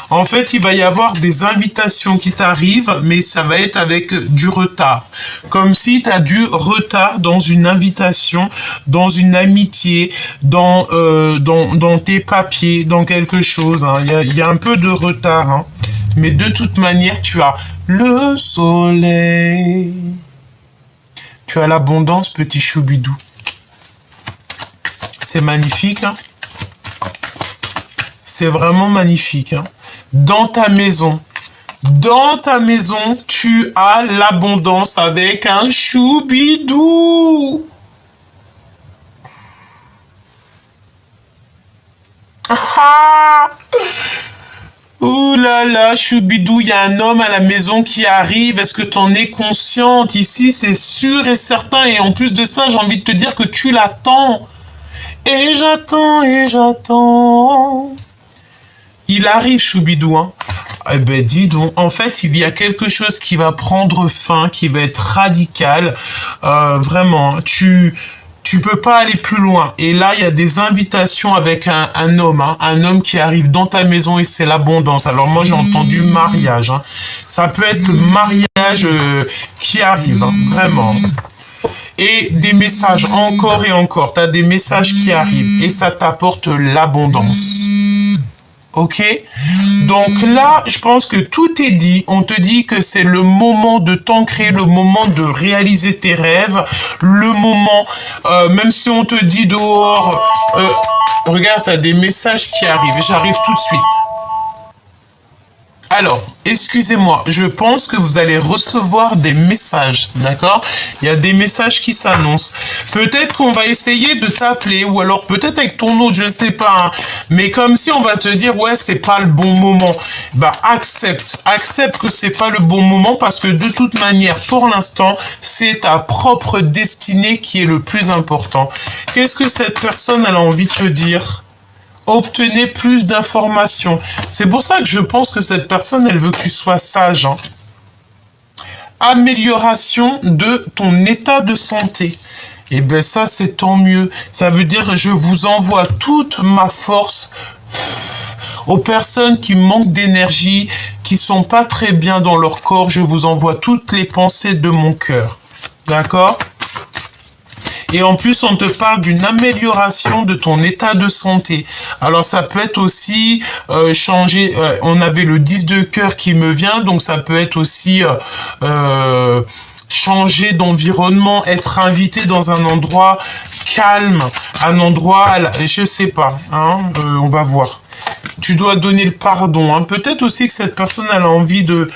En fait, il va y avoir des invitations qui t'arrivent, mais ça va être avec du retard. Comme si tu as du retard dans une invitation, dans une amitié, dans tes papiers, dans quelque chose. Hein. Il y a un peu de retard. Hein. Mais de toute manière, tu as le soleil. Tu as l'abondance, petit choubidou. C'est magnifique, hein. C'est vraiment magnifique, hein. Dans ta maison, Dans ta maison, tu as l'abondance avec un choubidou. Ah! Ouh là là, choubidou, il y a un homme à la maison qui arrive. Est-ce que tu en es consciente? Ici, c'est sûr et certain. Et en plus de ça, j'ai envie de te dire que tu l'attends. Et j'attends, et j'attends. Il arrive, choubidou, hein. Eh ben, dis donc. En fait, il y a quelque chose qui va prendre fin, qui va être radical. Vraiment, tu peux pas aller plus loin. Et là, il y a des invitations avec un homme, hein, un homme qui arrive dans ta maison et c'est l'abondance. Alors moi, j'ai entendu mariage. Hein. Ça peut être le mariage qui arrive, hein, vraiment. Et des messages encore et encore. Tu as des messages qui arrivent et ça t'apporte l'abondance. Ok? Donc là, je pense que tout est dit. On te dit que c'est le moment de t'ancrer, le moment de réaliser tes rêves, le moment, même si on te dit dehors, regarde, t'as des messages qui arrivent. J'arrive tout de suite. Alors, excusez-moi, je pense que vous allez recevoir des messages, d'accord? Il y a des messages qui s'annoncent. Peut-être qu'on va essayer de t'appeler, ou alors peut-être avec ton autre, je ne sais pas, hein. Mais comme si on va te dire, ouais, c'est pas le bon moment. Bah, accepte que c'est pas le bon moment, parce que de toute manière, pour l'instant, c'est ta propre destinée qui est le plus important. Qu'est-ce que cette personne, elle a envie de te dire? Obtenez plus d'informations. C'est pour ça que je pense que cette personne, elle veut que tu sois sage. Hein. Amélioration de ton état de santé. Et ben ça, c'est tant mieux. Ça veut dire que je vous envoie toute ma force aux personnes qui manquent d'énergie, qui sont pas très bien dans leur corps. Je vous envoie toutes les pensées de mon cœur. D'accord ? Et en plus, on te parle d'une amélioration de ton état de santé. Alors, ça peut être aussi changer... on avait le 10 de cœur qui me vient, donc ça peut être aussi... changer d'environnement, être invité dans un endroit calme, un endroit... Je sais pas, hein, on va voir. Tu dois donner le pardon. Hein. Peut-être aussi que cette personne, elle a envie de...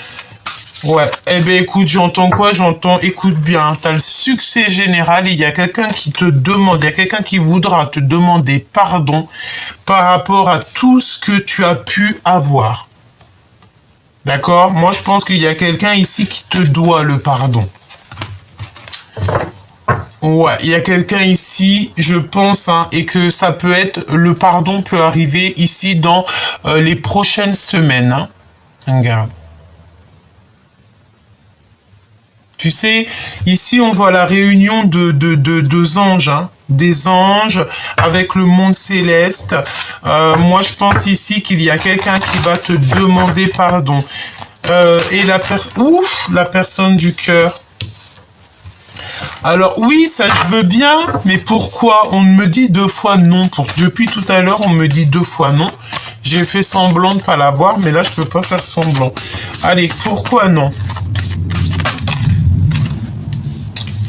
Ouais, eh ben écoute, j'entends quoi? J'entends, écoute bien, t'as le succès général et il y a quelqu'un qui te demande, il y a quelqu'un qui voudra te demander pardon par rapport à tout ce que tu as pu avoir. D'accord? Moi, je pense qu'il y a quelqu'un ici qui te doit le pardon. Ouais, il y a quelqu'un ici, je pense, hein, et que ça peut être, le pardon peut arriver ici dans les prochaines semaines. Hein. Regarde. Tu sais, ici, on voit la réunion de deux anges, hein, des anges avec le monde céleste. Moi, je pense ici qu'il y a quelqu'un qui va te demander pardon. Et la personne du cœur. Alors oui, ça je veux bien, mais pourquoi on me dit 2 fois non? Depuis tout à l'heure, on me dit 2 fois non. J'ai fait semblant de pas l'avoir, mais là, je peux pas faire semblant. Allez, pourquoi non?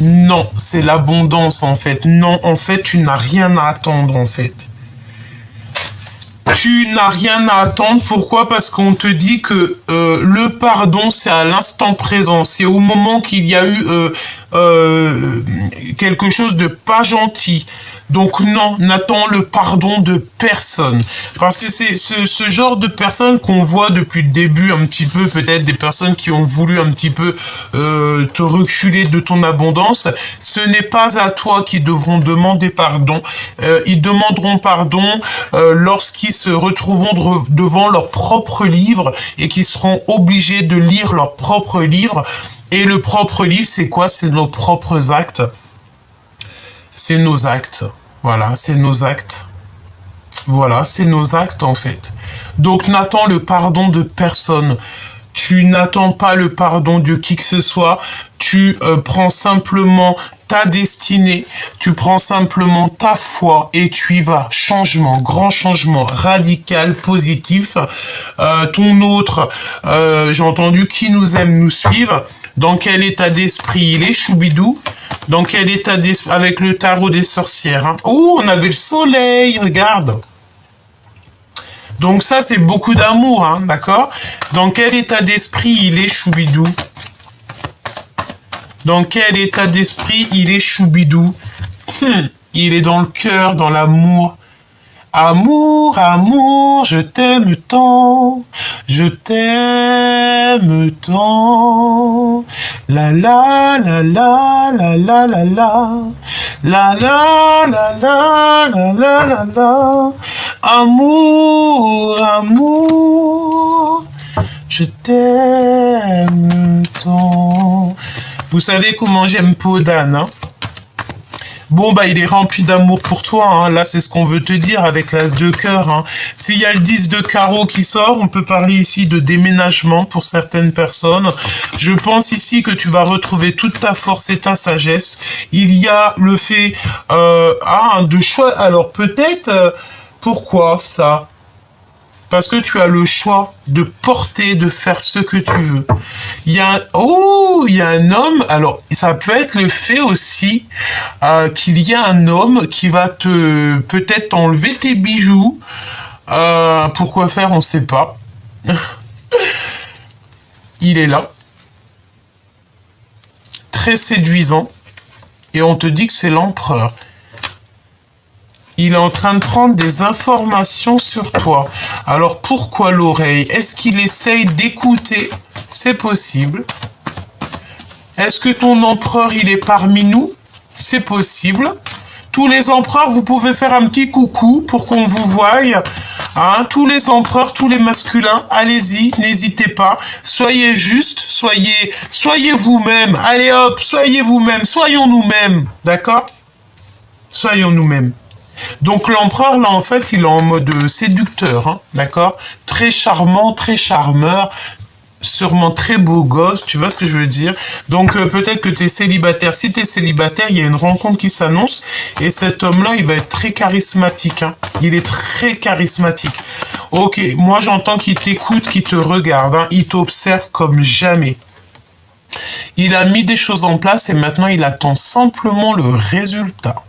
Non, c'est l'abondance en fait. Non, en fait, tu n'as rien à attendre en fait. Tu n'as rien à attendre. Pourquoi? Parce qu'on te dit que le pardon, c'est à l'instant présent. C'est au moment qu'il y a eu quelque chose de pas gentil. Donc non, n'attends le pardon de personne. Parce que c'est ce genre de personnes qu'on voit depuis le début un petit peu, peut-être des personnes qui ont voulu un petit peu te reculer de ton abondance. Ce n'est pas à toi qui devront demander pardon. Ils demanderont pardon lorsqu'ils se retrouveront devant leur propre livre et qu'ils seront obligés de lire leur propre livre. Et le propre livre, c'est quoi? C'est nos propres actes. C'est nos actes. Voilà, c'est nos actes. Voilà, c'est nos actes en fait. Donc n'attends le pardon de personne. Tu n'attends pas le pardon de qui que ce soit. Tu prends simplement ta destinée. Tu prends simplement ta foi et tu y vas. Changement, grand changement, radical, positif. Ton autre, j'ai entendu qui nous aime nous suivre. Dans quel état d'esprit il est, choubidou? Dans quel état d'esprit? Avec le tarot des sorcières. Hein. Oh, on avait le soleil, regarde. Donc ça, c'est beaucoup d'amour, hein, d'accord? Dans quel état d'esprit il est, Choubidou? Dans quel état d'esprit il est, Choubidou? Il est dans le cœur, dans l'amour. Amour, amour, je t'aime tant, je t'aime tant. La la la la la la la la. La la la la la la la la. Amour, amour, je t'aime tant. Vous savez comment j'aime Podane, hein? Bon, bah, il est rempli d'amour pour toi, hein. Là, c'est ce qu'on veut te dire avec l'as de cœur, hein. S'il y a le 10 de carreau qui sort, on peut parler ici de déménagement pour certaines personnes. Je pense ici que tu vas retrouver toute ta force et ta sagesse. Il y a le fait, de choix. Alors, peut-être, pourquoi ça? Parce que tu as le choix de porter, de faire ce que tu veux. Il y a un homme, alors ça peut être le fait aussi qu'il y a un homme qui va peut-être enlever tes bijoux. Pourquoi faire, on ne sait pas. Il est là. Très séduisant. Et on te dit que c'est l'empereur. Il est en train de prendre des informations sur toi. Alors pourquoi l'oreille? Est-ce qu'il essaye d'écouter? C'est possible. Est-ce que ton empereur, il est parmi nous? C'est possible. Tous les empereurs, vous pouvez faire un petit coucou pour qu'on vous voie. Hein, tous les empereurs, tous les masculins, allez-y, n'hésitez pas. Soyez justes, soyez vous-même. Allez hop, soyez vous-même, soyons nous-mêmes. D'accord? Soyons nous-mêmes. Donc l'empereur, là, en fait, il est en mode séducteur, hein, d'accord? Très charmant, très charmeur, sûrement très beau gosse, tu vois ce que je veux dire? Donc peut-être que tu es célibataire. Si tu es célibataire, il y a une rencontre qui s'annonce, et cet homme-là, il va être très charismatique, hein. Il est très charismatique. Ok, moi j'entends qu'il t'écoute, qu'il te regarde, hein. Il t'observe comme jamais. Il a mis des choses en place, et maintenant il attend simplement le résultat.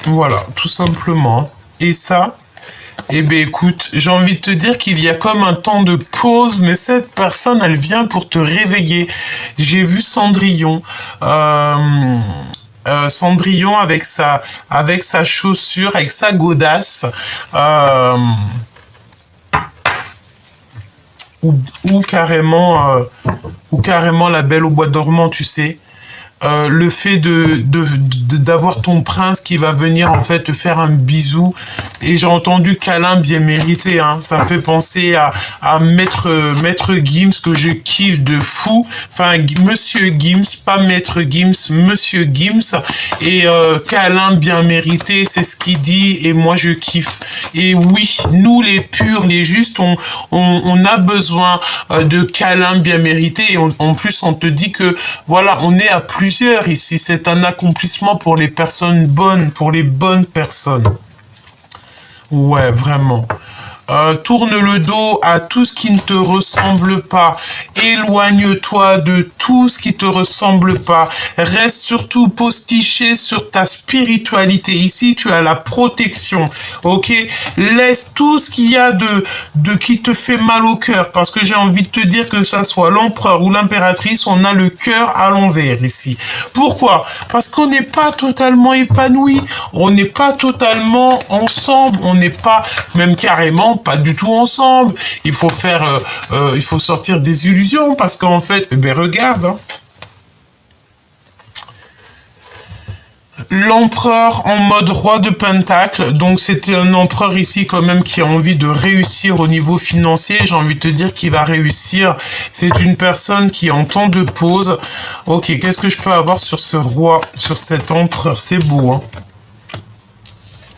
Voilà, tout simplement. Et ça, eh bien écoute, j'ai envie de te dire qu'il y a comme un temps de pause, mais cette personne, elle vient pour te réveiller. J'ai vu Cendrillon. Cendrillon avec sa chaussure, avec sa godasse. Ou carrément la Belle au bois dormant, tu sais. Le fait d'avoir ton prince qui va venir en fait te faire un bisou, et j'ai entendu câlin bien mérité, hein. Ça me fait penser à Maître Gims, que je kiffe de fou, enfin Monsieur Gims, pas Maître Gims, Monsieur Gims, et câlin bien mérité, c'est ce qu'il dit, et moi je kiffe. Et oui, nous les purs, les justes, on a besoin de câlins bien mérités, et en plus on te dit que voilà, on est à plusieurs ici, c'est un accomplissement pour les personnes bonnes, pour les bonnes personnes. Ouais, vraiment. Tourne le dos à tout ce qui ne te ressemble pas. Éloigne-toi de tout ce qui te ressemble pas. Reste surtout postiché sur ta spiritualité. Ici, tu as la protection. Ok? Laisse tout ce qu'il y a de qui te fait mal au cœur. Parce que j'ai envie de te dire que ça soit l'empereur ou l'impératrice, on a le cœur à l'envers ici. Pourquoi? Parce qu'on n'est pas totalement épanoui. On n'est pas totalement ensemble. On n'est pas même carrément pas du tout ensemble. Il faut il faut sortir des illusions, parce qu'en fait, regarde, hein. L'empereur en mode roi de pentacle, donc c'était un empereur ici quand même qui a envie de réussir au niveau financier. J'ai envie de te dire qu'il va réussir. C'est une personne qui est en temps de pause. Ok, qu'est-ce que je peux avoir sur ce roi, sur cet empereur? C'est beau, hein.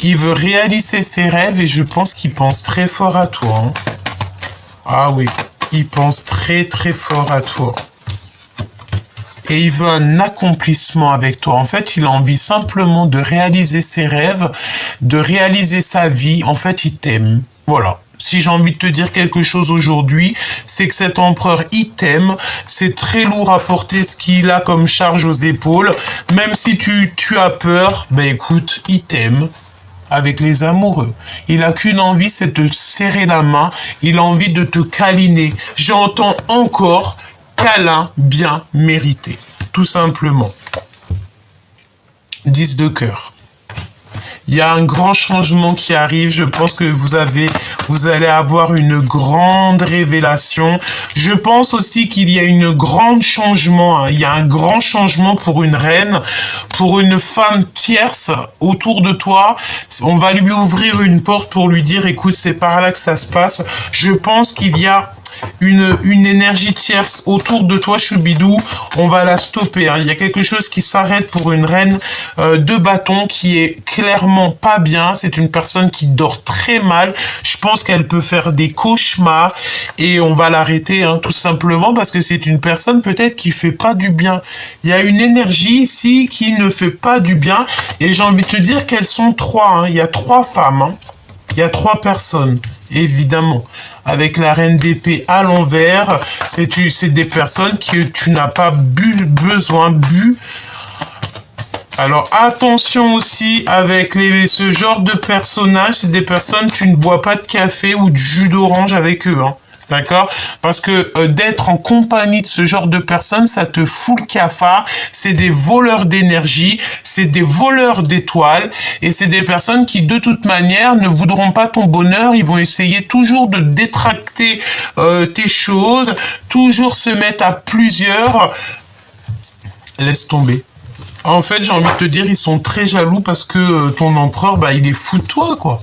Il veut réaliser ses rêves, et je pense qu'il pense très fort à toi, hein. Ah oui, il pense très très fort à toi. Et il veut un accomplissement avec toi. En fait, il a envie simplement de réaliser ses rêves, de réaliser sa vie. En fait, il t'aime. Voilà. Si j'ai envie de te dire quelque chose aujourd'hui, c'est que cet empereur, il t'aime. C'est très lourd à porter ce qu'il a comme charge aux épaules. Même si tu as peur, ben écoute, il t'aime. avec les amoureux. Il a qu'une envie, c'est de te serrer la main. Il a envie de te câliner. J'entends encore câlin bien mérité. Tout simplement. 10 de cœur. Il y a un grand changement qui arrive. Je pense que vous allez avoir une grande révélation. Je pense aussi qu'il y a une grande changement. Il y a un grand changement pour une reine, pour une femme tierce autour de toi. On va lui ouvrir une porte pour lui dire, écoute, c'est par là que ça se passe. Je pense qu'il y a une énergie tierce autour de toi, Choubidou, on va la stopper. Hein. Il y a quelque chose qui s'arrête pour une reine de bâton qui est clairement pas bien. C'est une personne qui dort très mal. Je pense qu'elle peut faire des cauchemars et on va l'arrêter hein, tout simplement parce que c'est une personne peut-être qui fait pas du bien. Il y a une énergie ici qui ne fait pas du bien et j'ai envie de te dire qu'elles sont trois. Hein. Il y a 3 femmes. Hein. Il y a 3 personnes, évidemment. Avec la reine d'épée à l'envers, c'est des personnes que tu n'as pas besoin. Alors attention aussi avec ce genre de personnages, c'est des personnes, tu ne bois pas de café ou de jus d'orange avec eux. Hein. D'accord? Parce que d'être en compagnie de ce genre de personnes, ça te fout le cafard. C'est des voleurs d'énergie, c'est des voleurs d'étoiles, et c'est des personnes qui, de toute manière, ne voudront pas ton bonheur. Ils vont essayer toujours de détracter tes choses, toujours se mettre à plusieurs. Laisse tomber. En fait, j'ai envie de te dire, ils sont très jaloux parce que ton empereur, bah, il est fou de toi, quoi.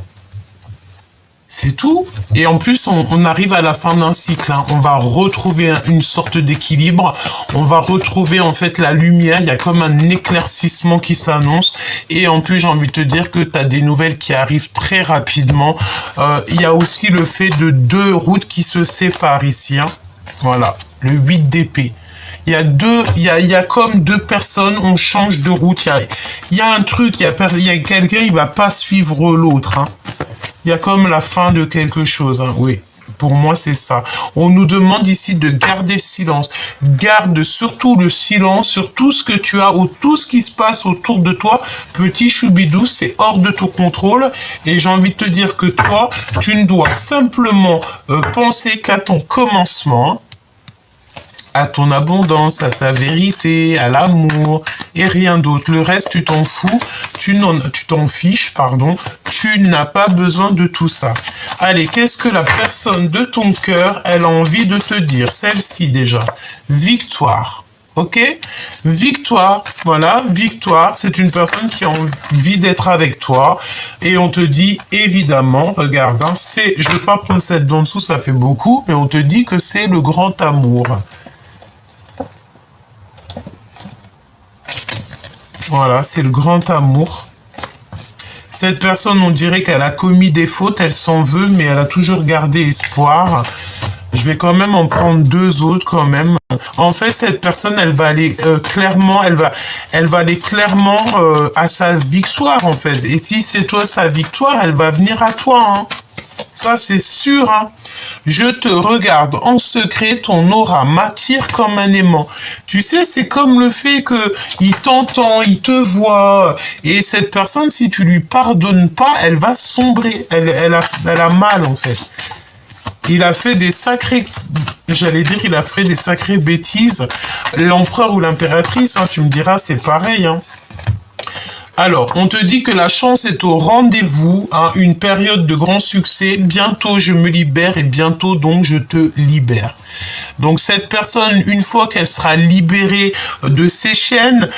C'est tout. Et en plus, on arrive à la fin d'un cycle. Hein. On va retrouver une sorte d'équilibre. On va retrouver en fait la lumière. Il y a comme un éclaircissement qui s'annonce. Et en plus, j'ai envie de te dire que tu as des nouvelles qui arrivent très rapidement. Il y a aussi le fait de 2 routes qui se séparent ici. Hein. Voilà, le 8 d'épée. Il y a comme 2 personnes, on change de route. Il y a un truc, il y a quelqu'un, il va pas suivre l'autre. Hein. Il y a comme la fin de quelque chose, hein. Oui. Pour moi, c'est ça. On nous demande ici de garder le silence. Garde surtout le silence sur tout ce que tu as ou tout ce qui se passe autour de toi. Petit Choubidou, c'est hors de ton contrôle. Et j'ai envie de te dire que toi, tu ne dois simplement penser qu'à ton commencement, à ton abondance, à ta vérité, à l'amour et rien d'autre. Le reste, tu t'en fous, tu t'en fiches, pardon. Tu n'as pas besoin de tout ça. Allez, qu'est-ce que la personne de ton cœur, elle a envie de te dire? Celle-ci déjà. Victoire. Ok? Victoire. Voilà, victoire. C'est une personne qui a envie d'être avec toi. Et on te dit, évidemment, regarde, hein, je ne vais pas prendre celle d'en dessous, ça fait beaucoup, mais on te dit que c'est le grand amour. Voilà, c'est le grand amour. Cette personne, on dirait qu'elle a commis des fautes, elle s'en veut, mais elle a toujours gardé espoir. Je vais quand même en prendre 2 autres quand même. En fait, cette personne, elle va aller clairement, elle va aller clairement à sa victoire en fait. Et si c'est toi sa victoire, elle va venir à toi. Hein. Ça, c'est sûr. Hein. Je te regarde en secret, ton aura m'attire comme un aimant. Tu sais, c'est comme le fait que il t'entend, il te voit. Et cette personne, si tu lui pardonnes pas, elle va sombrer. Elle a mal, en fait. Il a fait des sacrées... J'allais dire, il a fait des sacrées bêtises. L'empereur ou l'impératrice, hein, tu me diras, c'est pareil, hein. Alors, on te dit que la chance est au rendez-vous, hein, une période de grand succès. Bientôt, je me libère et bientôt, donc, je te libère. Donc, cette personne, une fois qu'elle sera libérée de ses chaînes,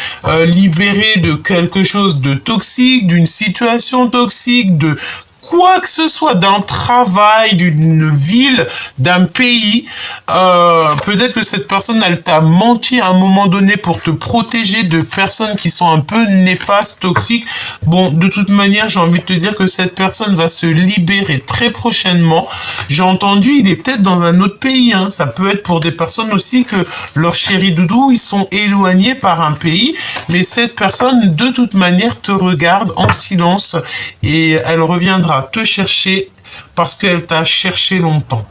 libérée de quelque chose de toxique, d'une situation toxique, de quoi que ce soit, d'un travail, d'une ville, d'un pays, peut-être que cette personne, elle t'a menti à un moment donné pour te protéger de personnes qui sont un peu néfastes, toxiques. Bon, de toute manière, j'ai envie de te dire que cette personne va se libérer très prochainement. J'ai entendu, il est peut-être dans un autre pays, hein. Ça peut être pour des personnes aussi que leurs chéris doudous, ils sont éloignés par un pays, mais cette personne, de toute manière, te regarde en silence et elle reviendra te chercher parce qu'elle t'a cherché longtemps.